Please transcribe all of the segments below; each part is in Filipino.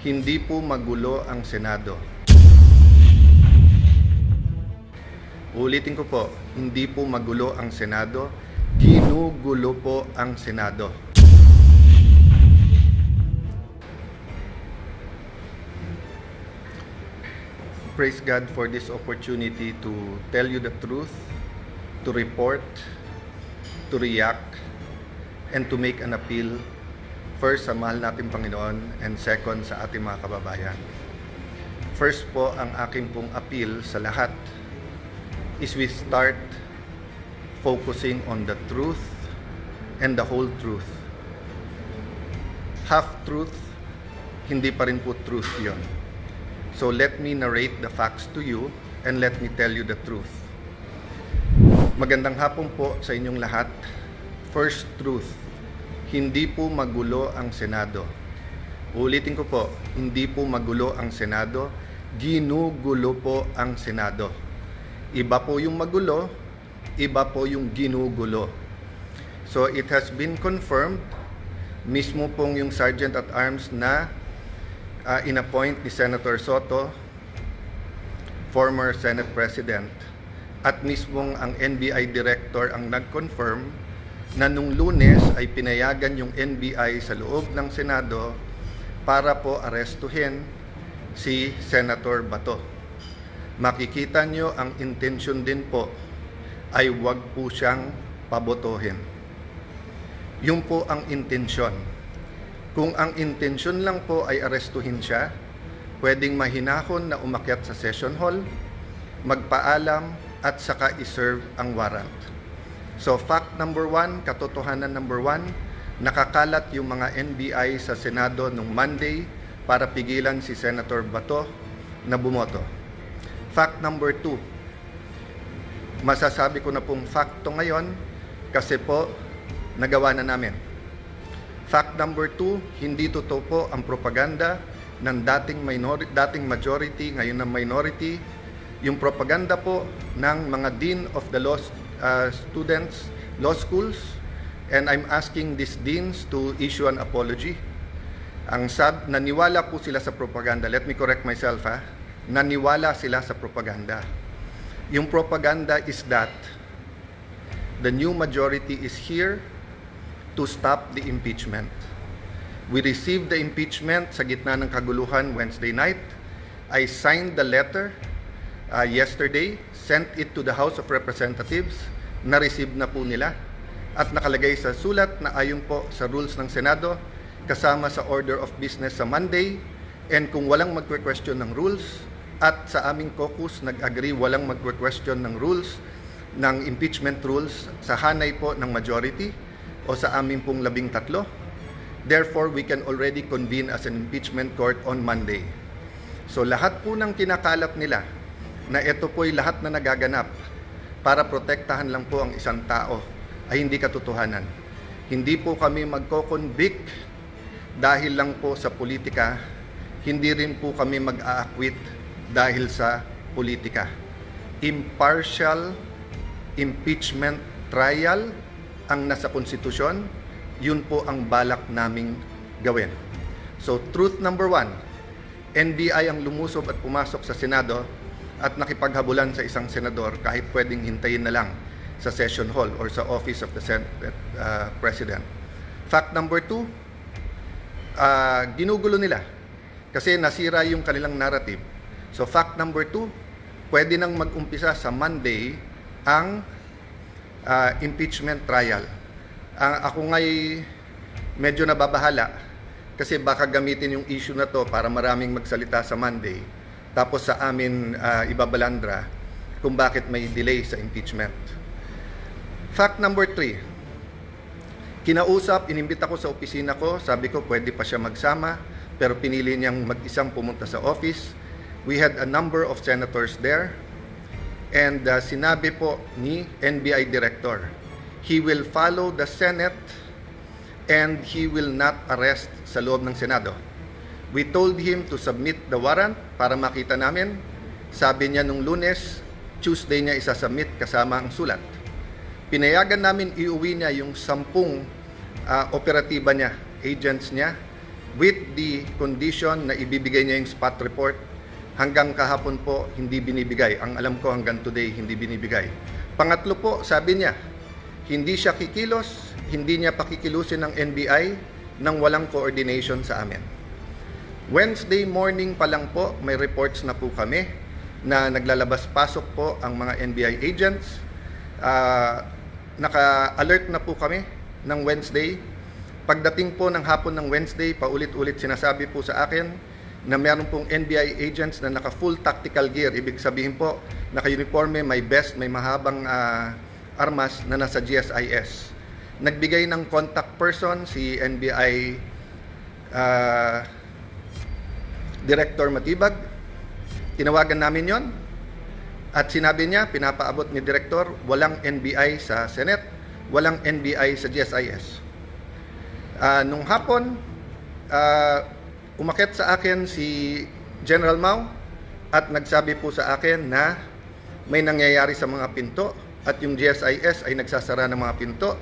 Hindi po magulo ang Senado. Ulitin ko po, hindi po magulo ang Senado, ginugulo po ang Senado. Praise God for this opportunity to tell you the truth, to report, to react, and to make an appeal. First, sa mahal nating Panginoon, and second, sa ating mga kababayan. First po, ang aking pong appeal sa lahat is we start focusing on the truth and the whole truth. Half truth, hindi pa rin po truth yon. So let me narrate the facts to you and let me tell you the truth. Magandang hapon po sa inyong lahat. First truth, hindi po magulo ang Senado. Ulitin ko po, hindi po magulo ang Senado, ginugulo po ang Senado. Iba po yung magulo, iba po yung ginugulo. So it has been confirmed, mismo pong yung Sergeant at Arms na inappoint ni Senator Soto, former Senate President, at mismong ang NBI Director ang nag-confirm na nung Lunes ay pinayagan yung NBI sa loob ng Senado para po arestuhin si Senator Bato. Makikita nyo ang intensyon din po ay wag po siyang pabotohin. Yung po ang intensyon. Kung ang intensyon lang po ay arestuhin siya, pwedeng mahinahon na umakyat sa session hall, magpaalam at saka iserve ang warrant. So fact number 1, katotohanan number 1, nakakalat yung mga NBI sa Senado nung Monday para pigilan si Senator Bato na bumoto. Fact number 2, masasabi ko na pong facto ngayon kasi po nagawa na namin. Fact number 2, hindi totoo po ang propaganda ng dating majority, ngayon ng minority. Yung propaganda po ng mga Dean of the Law Students, Law Schools, and I'm asking these deans to issue an apology. Naniwala po sila sa propaganda. Let me correct myself, ha? Naniwala sila sa propaganda. Yung propaganda is that the new majority is here to stop the impeachment. We received the impeachment sa gitna ng kaguluhan Wednesday night. I signed the letter yesterday, sent it to the House of Representatives, na-receive na po nila, at nakalagay sa sulat na ayon po sa rules ng Senado, kasama sa order of business sa Monday, and kung walang magque-question ng rules, at sa aming caucus nag-agree walang magque-question ng rules, ng impeachment rules, sa hanay po ng majority, o sa aming pong 13. Therefore, we can already convene as an impeachment court on Monday. So lahat po ng kinakalat nila na ito po'y lahat na nagaganap para protektahan lang po ang isang tao ay hindi katotohanan. Hindi po kami magko-convict dahil lang po sa politika, hindi rin po kami mag-a-acquit dahil sa politika. Impartial impeachment trial ang nasa konstitusyon, yun po ang balak naming gawin. So truth number 1, NBI ang lumusob at pumasok sa Senado at nakipaghabulan sa isang senador kahit pwedeng hintayin na lang sa session hall or sa office of the Senate President. Fact number 2, ginugulo nila kasi nasira yung kanilang narrative. So fact number 2, pwede nang mag-umpisa sa Monday ang impeachment trial. Ako nga'y medyo nababahala kasi baka gamitin yung issue na to para maraming magsalita sa Monday tapos sa amin ibabalandra kung bakit may delay sa impeachment. Fact number 3, kinausap, inimbita ko sa opisina ko, sabi ko pwede pa siya magsama pero pinili niyang mag-isang pumunta sa office. We had a number of senators there. And sinabi po ni NBI Director, he will follow the Senate and he will not arrest sa loob ng Senado. We told him to submit the warrant para makita namin. Sabi niya nung Lunes, Tuesday niya isasubmit kasama ang sulat. Pinayagan namin iuwi niya yung 10 operatiba niya, agents niya, with the condition na ibibigay niya yung spot report. Hanggang kahapon po, hindi binibigay. Ang alam ko hanggang today, hindi binibigay. Pangatlo po, sabi niya, hindi siya kikilos, hindi niya pakikilusin ng NBI nang walang coordination sa amin. Wednesday morning pa lang po, may reports na po kami na naglalabas-pasok po ang mga NBI agents. Naka-alert na po kami ng Wednesday. Pagdating po ng hapon ng Wednesday, paulit-ulit sinasabi po sa akin na meron pong NBI agents na naka-full tactical gear. Ibig sabihin po, naka-uniforme, may vest, may mahabang armas na nasa GSIS. Nagbigay ng contact person si NBI Director Matibag. Tinawagan namin yon at sinabi niya, pinapaabot ni Director, walang NBI sa Senate, walang NBI sa GSIS. Nung hapon, umakyat sa akin si General Mao at nagsabi po sa akin na may nangyayari sa mga pinto at yung GSIS ay nagsasara ng mga pinto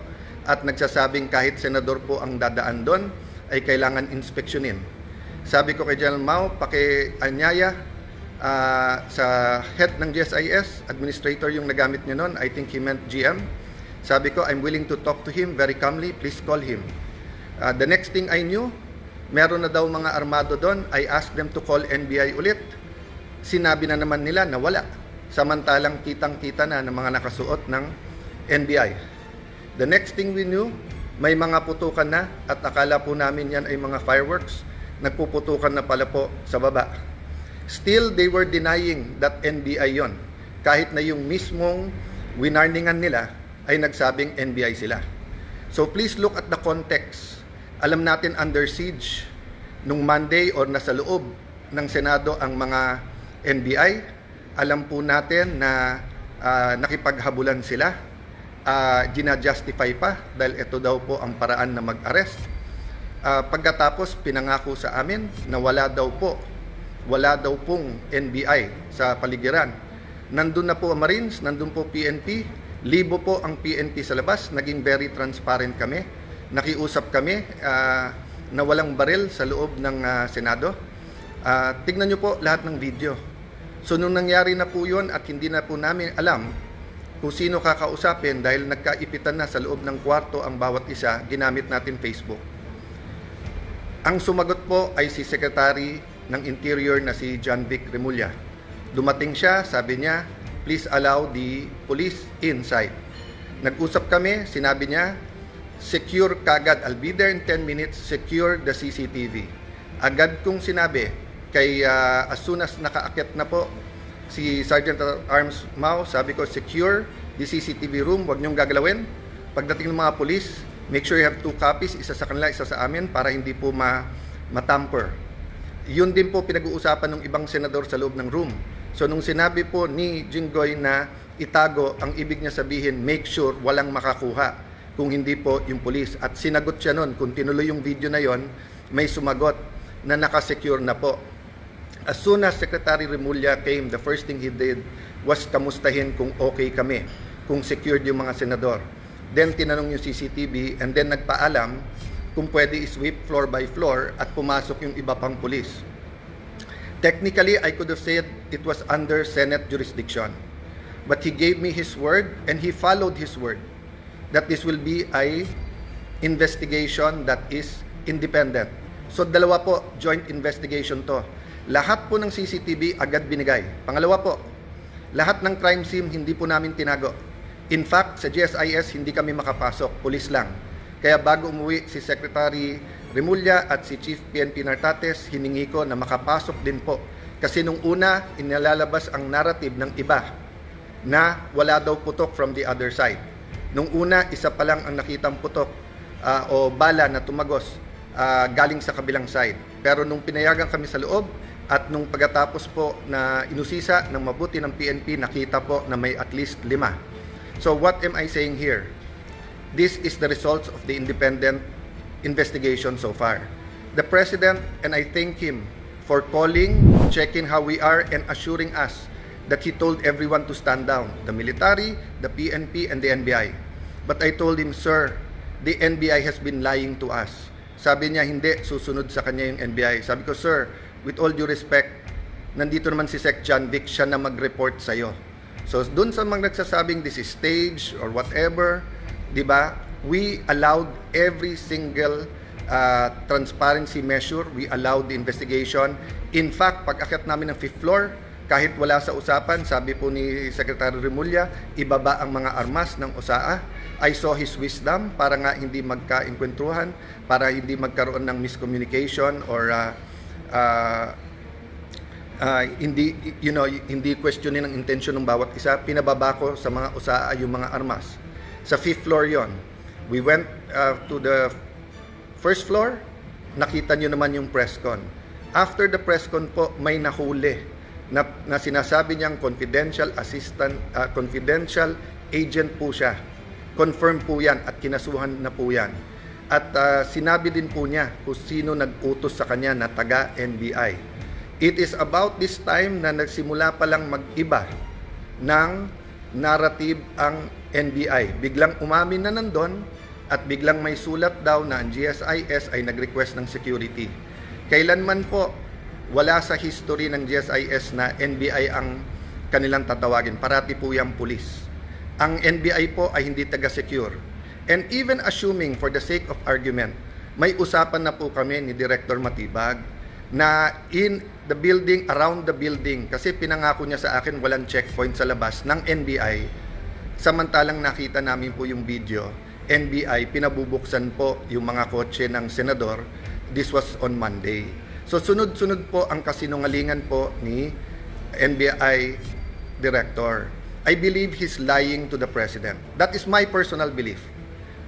at nagsasabing kahit senador po ang dadaan doon ay kailangan inspeksyonin. Sabi ko kay General Mao, pakianyaya sa head ng GSIS, administrator yung nagamit niya noon, I think he meant GM. Sabi ko, I'm willing to talk to him very calmly, please call him. The next thing I knew, meron na daw mga armado doon. I asked them to call NBI ulit. Sinabi na naman nila na wala. Samantalang kitang-kita na ng mga nakasuot ng NBI. The next thing we knew, may mga putukan na at akala po namin yan ay mga fireworks. Nagpuputukan na pala po sa baba. Still, they were denying that NBI yon. Kahit na yung mismong winarningan nila ay nagsabing NBI sila. So please look at the context. Alam natin under siege nung Monday or nasa loob ng Senado ang mga NBI. Alam po natin na nakipaghabulan sila. Gina-justify pa dahil ito daw po ang paraan na mag-arrest. Pagkatapos pinangako sa amin na wala daw pong NBI sa paligiran. Nandun na po ang Marines, nandun po PNP, libo po ang PNP sa labas, naging very transparent kami. Nakiusap kami na walang baril sa loob ng Senado. Tignan nyo po lahat ng video. So nung nangyari na po yun at hindi na po namin alam kung sino kakausapin dahil nagkaipitan na sa loob ng kwarto ang bawat isa, ginamit natin Facebook. Ang sumagot po ay si Secretary ng Interior na si John Vic Remulla. Dumating siya, sabi niya, please allow the police inside. Nag-usap kami, sinabi niya, secure kagad, I'll be there in 10 minutes, secure the CCTV. Agad kong sinabi, kay as soon as nakaakyat na po si Sergeant at Arms Mao, sabi ko, secure the CCTV room, huwag niyong gagalawin. Pagdating ng mga police, make sure you have 2 copies, isa sa kanila, isa sa amin, para hindi po matamper. Yun din po pinag-uusapan ng ibang senador sa loob ng room. So nung sinabi po ni Jinggoy na itago, ang ibig niya sabihin, make sure walang makakuha kung hindi po yung police. At sinagot siya nun, kung tinuloy yung video na yon, may sumagot na nakasecure na po. As soon as Secretary Remulla came, the first thing he did was kamustahin kung okay kami, kung secured yung mga senador. Then tinanong yung CCTV and then nagpaalam kung pwede i-sweep floor by floor at pumasok yung iba pang pulis. Technically, I could have said it was under Senate jurisdiction. But he gave me his word and he followed his word that this will be a investigation that is independent. So dalawa po, joint investigation to. Lahat po ng CCTV agad binigay. Pangalawa po, lahat ng crime scene hindi po namin tinago. In fact, sa GSIS hindi kami makapasok, pulis lang. Kaya bago umuwi si Secretary Remulla at si Chief PNP Nartates, hiningi ko na makapasok din po. Kasi nung una, inilalabas ang narrative ng iba na wala daw putok from the other side. Nung una, isa pa lang ang nakitang putok o bala na tumagos galing sa kabilang side. Pero nung pinayagan kami sa loob at nung pagkatapos po na inusisa ng mabuti ng PNP, nakita po na may at least 5. So what am I saying here? This is the results of the independent investigation so far. The President, and I thank him for calling, checking how we are, and assuring us that he told everyone to stand down, the military, the PNP, and the NBI. But I told him, sir, the NBI has been lying to us. Sabi niya, hindi, susunod sa kanya yung NBI. Sabi ko, sir, with all due respect, nandito naman si Sec. John Vic, siya na mag-report sa'yo. So, dun sa mga nagsasabing this is stage or whatever, di ba, we allowed every single transparency measure. We allowed the investigation. In fact, pag akyat namin ng 5th floor, kahit wala sa usapan, sabi po ni Secretary Remulla, ibaba ang mga armas ng USAA. I saw his wisdom para nga hindi magka-enkwentuhan, para hindi magkaroon ng miscommunication or hindi questionin ang intention ng bawat isa. Pinababa ko sa mga USAA yung mga armas. Sa 5th floor yon. We went to the 1st floor, nakita nyo naman yung press con. After the press con po, may nahuli na sinasabi niyang confidential assistant, confidential agent po siya. Confirm po yan at kinasuhan na po yan. At sinabi din po niya kung sino nag-utos sa kanya na taga-NBI. It is about this time na nagsimula pa lang mag-iba ng narrative ang NBI. Biglang umamin na nandun at biglang may sulat daw na ang GSIS ay nag-request ng security. Kailanman po wala sa history ng GSIS na NBI ang kanilang tatawagin. Parati po yung pulis. Ang NBI po ay hindi taga-secure. And even assuming for the sake of argument, may usapan na po kami ni Director Matibag na in the building, around the building, kasi pinangako niya sa akin walang checkpoint sa labas ng NBI. Samantalang nakita namin po yung video, NBI, pinabubuksan po yung mga kotse ng senador. This was on Monday. So sunod-sunod po ang kasinungalingan po ni NBI Director. I believe he's lying to the President. That is my personal belief.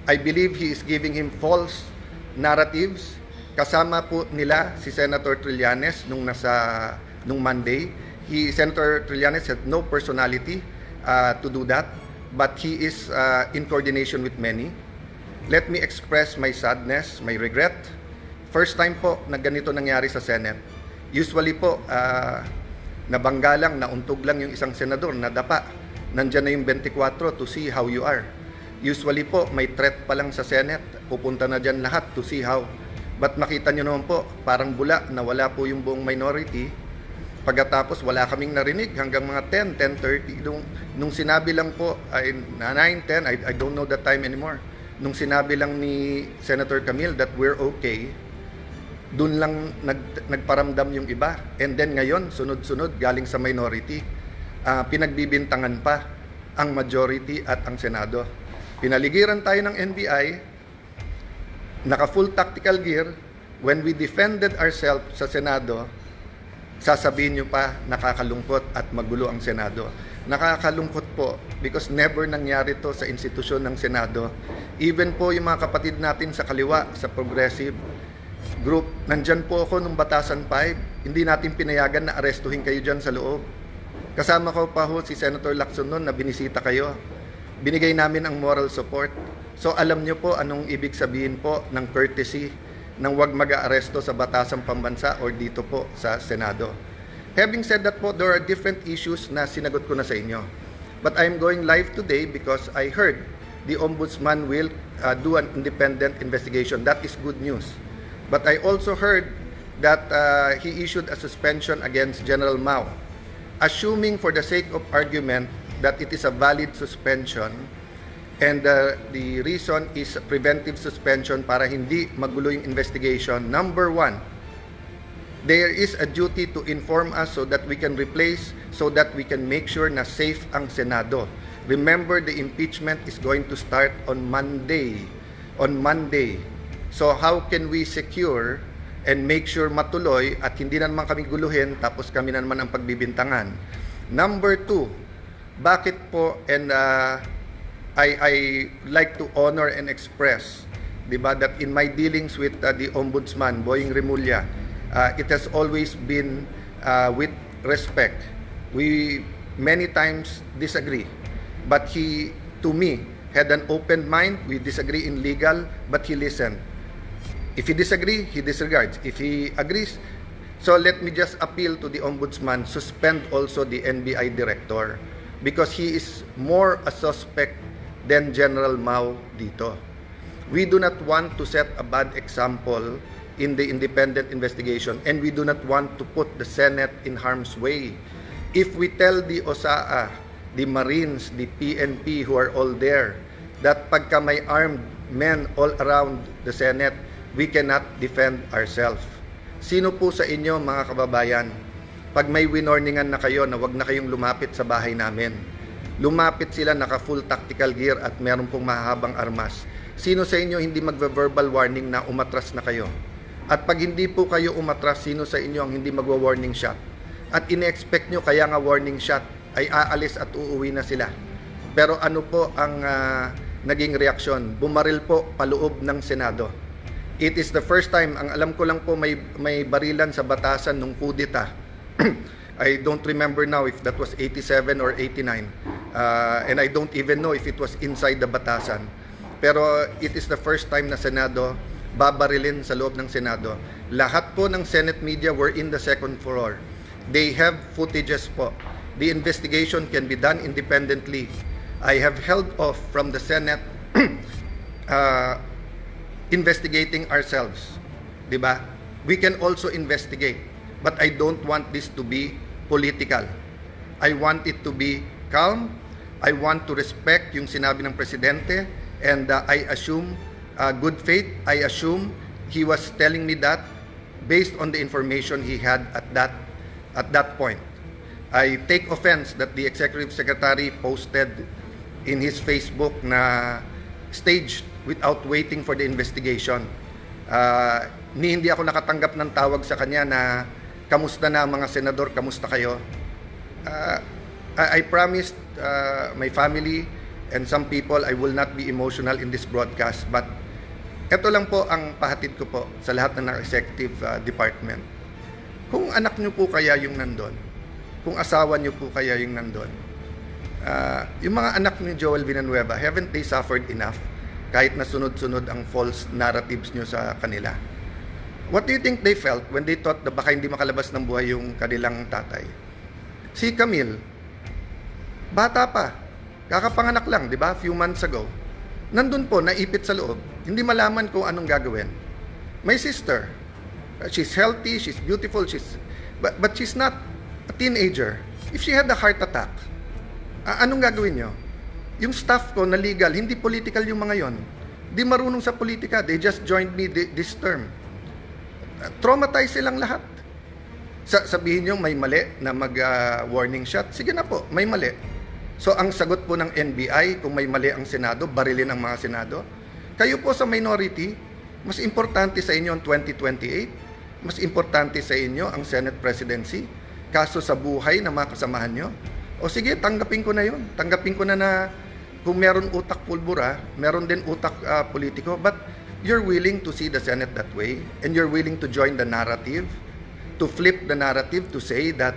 I believe he is giving him false narratives. Kasama po nila si Senator Trillanes nung Monday. Senator Trillanes had no personality to do that, but he is in coordination with many. Let me express my sadness, my regret. First time po na ganito nangyari sa Senate. Usually po, nabangga lang, nauntog lang yung isang senador, nadapa. Nandyan na yung 24 to see how you are. Usually po, may threat pa lang sa Senate, pupunta na dyan lahat to see how. But makita nyo naman po, parang bula na wala po yung buong minority. Pagkatapos, wala kaming narinig hanggang mga 10, 10:30. Nung sinabi lang po, 9, 10, I don't know the time anymore. Nung sinabi lang ni Senator Camille that we're okay, doon lang nagparamdam yung iba. And then ngayon, sunod-sunod, galing sa minority, pinagbibintangan pa ang majority at ang Senado. Pinaligiran tayo ng NBI, naka-full tactical gear. When we defended ourselves sa Senado, sasabihin nyo pa, nakakalungkot at magulo ang Senado. Nakakalungkot po because never nangyari to sa institusyon ng Senado. Even po yung mga kapatid natin sa kaliwa, sa progressive group, nandyan po ako nung Batasan 5, hindi natin pinayagan na arestuhin kayo dyan sa loob. Kasama ko pa ho si Senator Lacson noon na binisita kayo. Binigay namin ang moral support. So alam nyo po anong ibig sabihin po ng courtesy ng wag mag-aaresto sa Batasang Pambansa or dito po sa Senado. Having said that po, there are different issues na sinagot ko na sa inyo. But I'm going live today because I heard the Ombudsman will do an independent investigation. That is good news. But I also heard that he issued a suspension against General Mao. Assuming for the sake of argument that it is a valid suspension and the reason is preventive suspension para hindi magulo yung investigation. Number one, there is a duty to inform us so that we can replace, so that we can make sure na safe ang Senado. Remember, the impeachment is going to start on Monday. So how can we secure and make sure matuloy at hindi na naman kami guluhin tapos kami na naman ang pagbibintangan? Number two, bakit po, and I like to honor and express, diba, that in my dealings with the Ombudsman, Boying Remulla, it has always been with respect. We many times disagree, but he, to me, had an open mind. We disagree in legal, but he listened. If he disagree, he disregards. If he agrees, so let me just appeal to the Ombudsman, suspend also the NBI Director because he is more a suspect than General Mao dito. We do not want to set a bad example in the independent investigation, and we do not want to put the Senate in harm's way. If we tell the OSAA, the Marines, the PNP who are all there, that pagka may armed men all around the Senate, we cannot defend ourselves. Sino po sa inyo, mga kababayan, pag may winorningan na kayo na wag na kayong lumapit sa bahay namin, lumapit sila naka full tactical gear at meron pong mahahabang armas, sino sa inyo hindi magve-verbal warning na umatras na kayo? At pag hindi po kayo umatras, sino sa inyo ang hindi magwa-warning shot? At ine-expect nyo kaya nga warning shot ay aalis at uuwi na sila. Pero ano po ang naging reaksyon? Bumaril po paloob ng Senado. It is the first time, ang alam ko lang po may barilan sa batasan nung kudeta. I don't remember now if that was 87 or 89. And I don't even know if it was inside the batasan. Pero it is the first time na Senado babarilin sa loob ng Senado. Lahat po ng Senate media were in the second floor. They have footages po. The investigation can be done independently. I have held off from the Senate investigating ourselves. Diba? We can also investigate. But I don't want this to be political. I want it to be calm. I want to respect yung sinabi ng Presidente. And I assume good faith. I assume he was telling me that based on the information he had at that point. I take offense that the Executive Secretary posted in his Facebook na staged without waiting for the investigation. Hindi ako nakatanggap ng tawag sa kanya na kamusta na mga senador, kamusta kayo? I promised my family and some people I will not be emotional in this broadcast, but ito lang po ang pahatid ko po sa lahat ng executive department. Kung anak nyo po kaya yung nandun, kung asawa nyo po kaya yung nandun, yung mga anak ni Joel Villanueva, haven't they suffered enough kahit na sunod-sunod ang false narratives nyo sa kanila? What do you think they felt when they thought na baka hindi makalabas ng buhay yung kanilang tatay? Si Camille, bata pa, kakapanganak lang, di ba? Few months ago. Nandun po, naipit sa loob. Hindi malaman kung anong gagawin. My sister, she's healthy, she's beautiful, but she's not a teenager. If she had a heart attack, anong gagawin nyo? Yung staff ko na legal, hindi political yung mga yon. Di marunong sa politika. They just joined me this term. Traumatized silang lahat. Sabihin nyo may mali na mag-warning shot. Sige na po, may mali. So ang sagot po ng NBI, kung may mali ang Senado, barilin ang mga Senado. Kayo po sa minority, mas importante sa inyo ang 2028, mas importante sa inyo ang Senate presidency, kaso sa buhay ng mga kasamahan nyo. O sige, tanggapin ko na yun. Tanggapin ko na kung meron utak pulbura, meron din utak politiko, but you're willing to see the Senate that way, and you're willing to join the narrative, to flip the narrative, to say that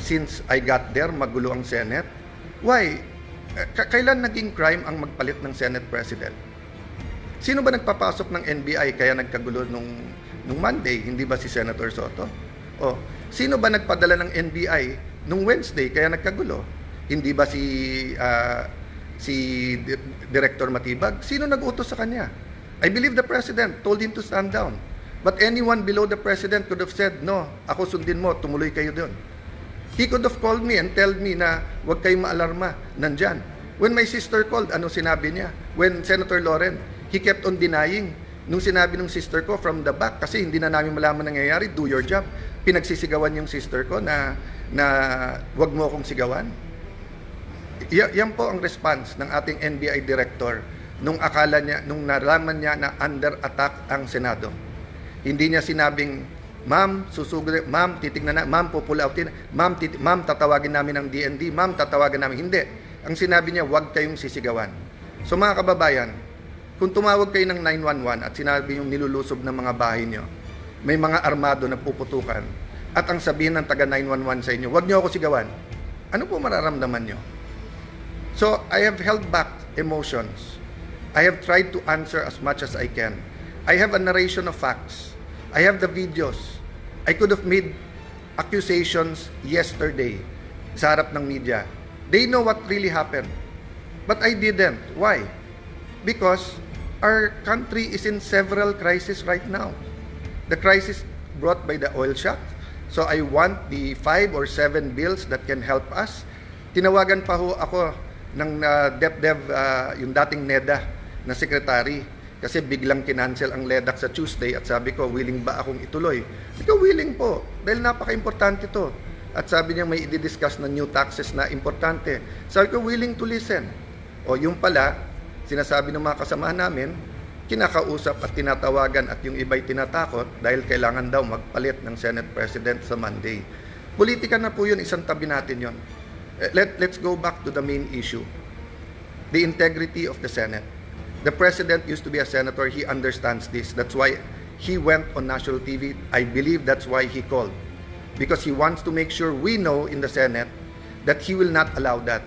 since I got there, magulo ang Senate. Why? Kailan naging crime ang magpalit ng Senate President? Sino ba nagpapasok ng NBI kaya nagkagulo nung Monday? Hindi ba si Senator Soto? O, sino ba nagpadala ng NBI nung Wednesday kaya nagkagulo? Hindi ba si Director Matibag? Sino nag-utos sa kanya? I believe the President told him to stand down. But anyone below the President could have said, no, ako sundin mo, tumuloy kayo doon. He could have called me and told me na huwag kayong maalarma, nandyan. When my sister called, ano sinabi niya? When Senator Loren, he kept on denying. Nung sinabi ng sister ko from the back, kasi hindi na namin malaman nangyayari, do your job. Pinagsisigawan yung sister ko na huwag mo akong sigawan. Yan po ang response ng ating NBI director nung akala niya, nung nalaman niya na under attack ang Senado. Hindi niya sinabing, ma'am, susugod, ma'am, titignan na, ma'am, pupull outin, ma'am, tatawagin namin ng DND, ma'am, tatawagan namin. Hindi. Ang sinabi niya, huwag kayong sisigawan. So mga kababayan, kung tumawag kayo ng 911 at sinabi yung nilulusob ng mga bahay nyo, may mga armado na puputukan, at ang sabihin ng taga 911 sa inyo, huwag nyo ako sigawan, ano po mararamdaman nyo? So, I have held back emotions. I have tried to answer as much as I can. I have a narration of facts. I have the videos. I could have made accusations yesterday sa harap ng media. They know what really happened. But I didn't. Why? Because Our country is in several crises right now. The crisis brought by the oil shock. So I want the 5 or 7 bills that can help us. Tinawagan pa ho ako ng DepDev, yung dating NEDA na secretary, kasi biglang kinancel ang LEDAC sa Tuesday at sabi ko, willing ba akong ituloy? Ito, willing po, dahil napaka-importante to. At sabi niya may i-discuss na new taxes na importante. Sabi ko, willing to listen. O yung pala, sinasabi ng mga kasamahan namin, kinakausap at tinatawagan at yung iba'y tinatakot dahil kailangan daw magpalit ng Senate President sa Monday. Politika na po yun, isang tabi natin yun. Let's go back to the main issue. The integrity of the Senate. The President used to be a senator. He understands this. That's why he went on national TV. I believe that's why he called. Because he wants to make sure we know in the Senate that he will not allow that.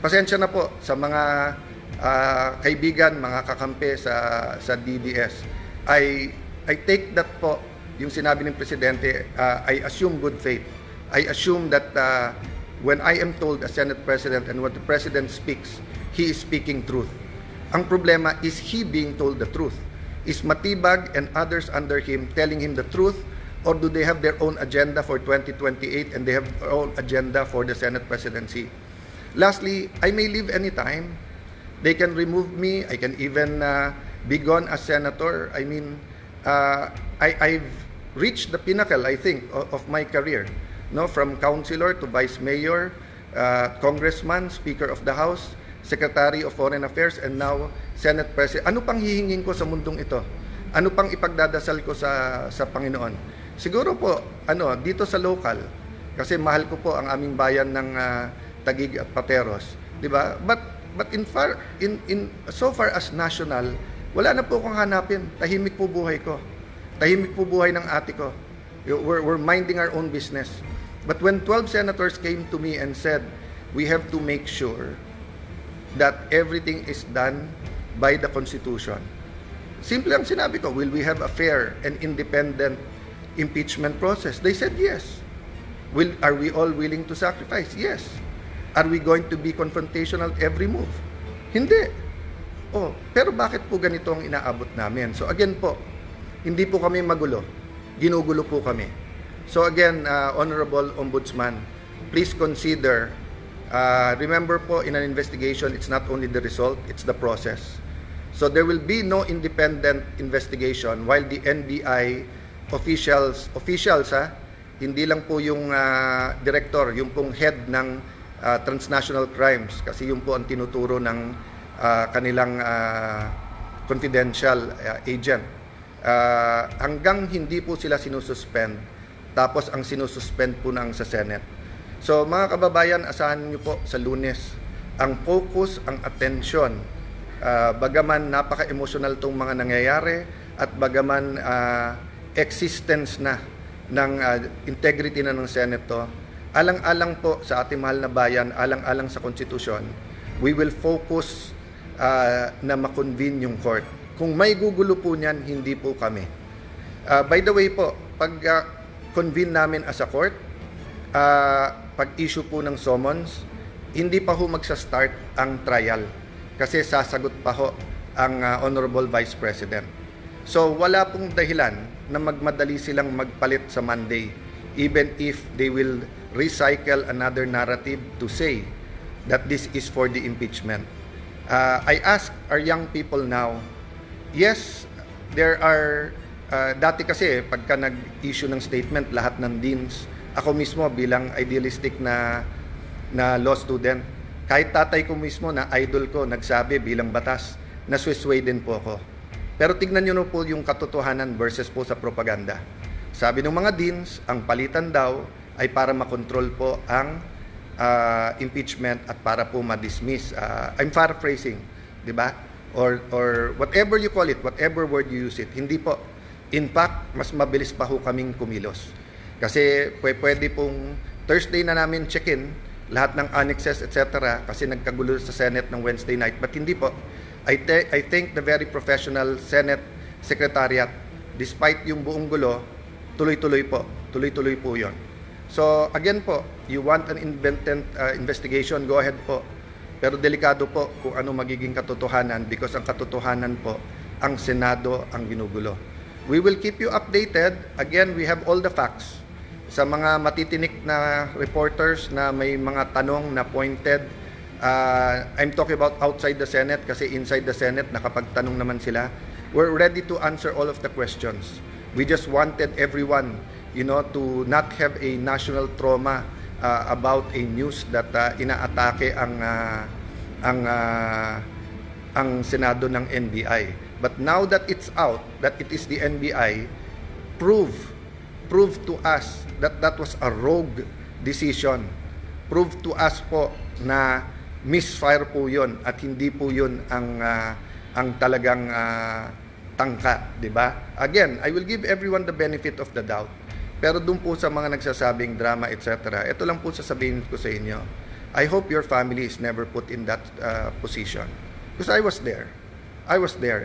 Pasensya na po sa mga kaibigan, mga kakampi sa DDS. I take that po, yung sinabi ng Presidente, I assume good faith. I assume that when I am told as Senate President and when the President speaks, he is speaking truth. Ang problema is he being told the truth. Is Matibag and others under him telling him the truth, or do they have their own agenda for 2028 and they have their own agenda for the Senate presidency? Lastly, I may leave anytime. They can remove me. I can even be gone as senator. I mean, I've reached the pinnacle, I think, of my career. No, from councilor to vice mayor, congressman, speaker of the House, Secretary of Foreign Affairs, and now Senate President. Ano pang hihingin ko sa mundong ito? Ano pang ipagdadasal ko sa Panginoon? Siguro po, dito sa local, kasi mahal ko po ang aming bayan ng Taguig at Pateros, di ba? But so far as national, wala na po akong hanapin. Tahimik po buhay ko. Tahimik po buhay ng ate ko. We're minding our own business. But when 12 senators came to me and said, we have to make sure that everything is done by the Constitution. Simple ang sinabi ko, will we have a fair and independent impeachment process? They said yes. Are we all willing to sacrifice? Yes. Are we going to be confrontational at every move? Hindi. Pero bakit po ganito ang inaabot namin? So again po, hindi po kami magulo. Ginugulo po kami. So again, Honorable Ombudsman, please consider, remember po, in an investigation, it's not only the result, it's the process. So there will be no independent investigation while the NBI officials hindi lang po yung director, yung pong head ng transnational crimes, kasi yung po ang tinuturo ng kanilang confidential agent. Hanggang hindi po sila sinususpend, tapos ang sinususpend po ng sa Senate. So mga kababayan, asahan niyo po sa Lunes, ang focus, ang attention, bagaman napaka-emotional tong mga nangyayari at bagaman existence na ng integrity na ng Senate to, alang-alang po sa ating mahal na bayan, alang-alang sa konstitusyon, we will focus na makonvene yung court. Kung may gugulo po niyan, hindi po kami. By the way po, pag convene namin as a court, pag-issue po ng summons, hindi pa ho magsa-start ang trial kasi sasagot pa ho ang Honorable Vice President. So wala pong dahilan na magmadali silang magpalit sa Monday, even if they will recycle another narrative to say that this is for the impeachment. I ask our young people now, yes, there are, dati kasi pagka nag-issue ng statement lahat ng deans, ako mismo bilang idealistic na law student, kahit tatay ko mismo na idol ko nagsabi bilang batas, naswisway din po ako. Pero tignan nyo na po yung katotohanan versus po sa propaganda. Sabi ng mga deans, ang palitan daw ay para makontrol po ang impeachment at para po ma-dismiss. I'm paraphrasing, di ba? Or whatever you call it, whatever word you use it. Hindi po. In fact, mas mabilis pa ho kaming kumilos. Kasi pwede pong Thursday na namin check-in, lahat ng annexes, etc. Kasi nagkagulo sa Senate ng Wednesday night. But hindi po. I think the very professional Senate Secretariat, despite yung buong gulo, tuloy-tuloy po. Tuloy-tuloy po yon. So again po, you want an independent investigation, go ahead po. Pero delikado po kung ano magiging katotohanan because ang katotohanan po, ang Senado ang ginugulo. We will keep you updated. Again, we have all the facts. Sa mga matitinik na reporters na may mga tanong na pointed, I'm talking about outside the Senate kasi inside the Senate nakapagtanong naman sila. We're ready to answer all of the questions. We just wanted everyone, to not have a national trauma about a news that inaatake ang Senado ng NBI. But now that it's out, that it is the NBI, prove to us that that was a rogue decision. Prove to us po na misfire po yun at hindi po yun ang talagang tangka, di ba? Again, I will give everyone the benefit of the doubt. Pero doon po sa mga nagsasabing drama, etc., ito lang po sasabihin ko sa inyo. I hope your family is never put in that position. Because I was there.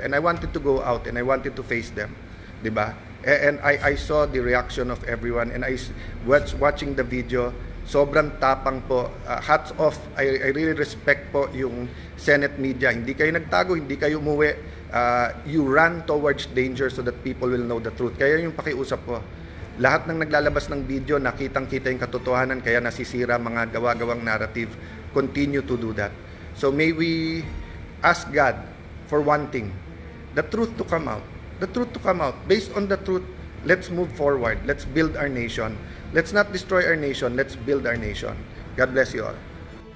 And I wanted to go out and I wanted to face them. Di ba? And I saw the reaction of everyone and I watching the video, sobrang tapang po. Hats off. I really respect po yung Senate media. Hindi kayo nagtago, hindi kayo umuwi. You run towards danger so that people will know the truth. Kaya yung pakiusap ko, lahat ng naglalabas ng video, nakitang-kita yung katotohanan, kaya nasisira mga gawa-gawang narrative. Continue to do that. So may we ask God for one thing, the truth to come out. The truth to come out. Based on the truth, let's move forward. Let's build our nation. Let's not destroy our nation. Let's build our nation. God bless you all.